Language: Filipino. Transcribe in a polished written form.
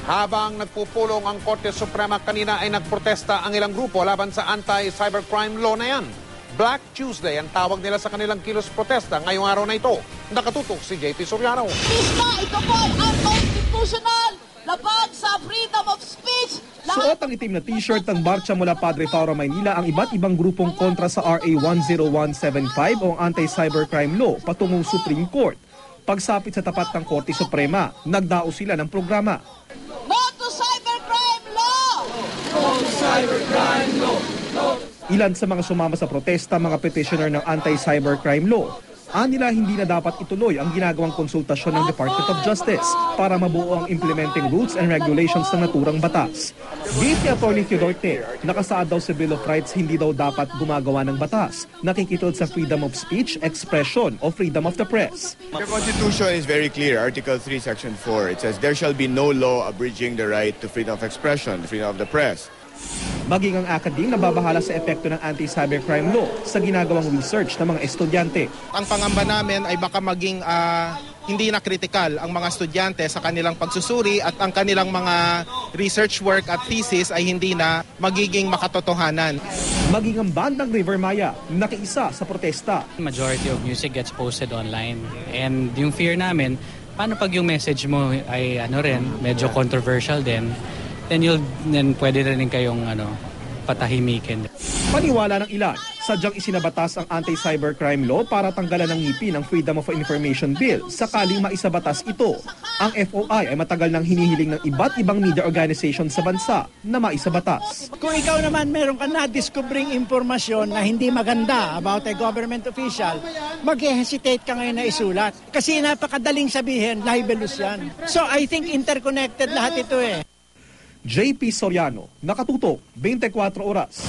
Habang nagpupulong ang Korte Suprema kanina ay nagprotesta ang ilang grupo laban sa anti-cybercrime law na yan. Black Tuesday ang tawag nila sa kanilang kilos protesta ngayong araw na ito. Nakatutok si JP Soriano. Mismo, ito po ay unconstitutional, labag sa freedom of speech. Suot ang itim na t-shirt ng Marcha mula Padre Tauro, Maynila ang iba't ibang grupong kontra sa RA 10175 o ang anti-cybercrime law patungong Supreme Court. Pagsapit sa tapat ng Korte Suprema, nagdao sila ng programa. No to cybercrime law! No to cybercrime law! Ilan sa mga sumama sa protesta, mga petitioner ng anti-cybercrime law. Anila hindi na dapat ituloy ang ginagawang konsultasyon ng Department of Justice para mabuo ang implementing rules and regulations ng naturang batas. Giit ni Atty. Theodore Te, nakasaad daw sa Bill of Rights hindi daw dapat gumagawa ng batas, nakikitulad sa freedom of speech, expression o freedom of the press. The Constitution is very clear, Article 3, Section 4. It says there shall be no law abridging the right to freedom of expression, freedom of the press. Maging ang academe nababahala sa epekto ng anti-cybercrime law sa ginagawang research ng mga estudyante. Ang pangamba namin ay baka maging hindi na critical ang mga estudyante sa kanilang pagsusuri at ang kanilang mga research work at thesis ay hindi na magiging makatotohanan. Maging ang bandang River Maya, nakiisa sa protesta. Majority of music gets posted online and yung fear namin, paano pag yung message mo ay medyo controversial din? Then pwede rin kayong patahimikin. Paniwala ng ilan, sadyang isinabatas ang anti-cybercrime law para tanggalan ng ngipin ang Freedom of Information Bill sakaling maisabatas ito. Ang FOI ay matagal nang hinihiling ng iba't ibang media organization sa bansa na maisabatas. Kung ikaw naman meron ka na-discovering impormasyon na hindi maganda about a government official, mag-hesitate ka ngayon na isulat. Kasi napakadaling sabihin, libelous yan. So I think interconnected lahat ito eh. JP Soriano, nakatutok, 24 oras.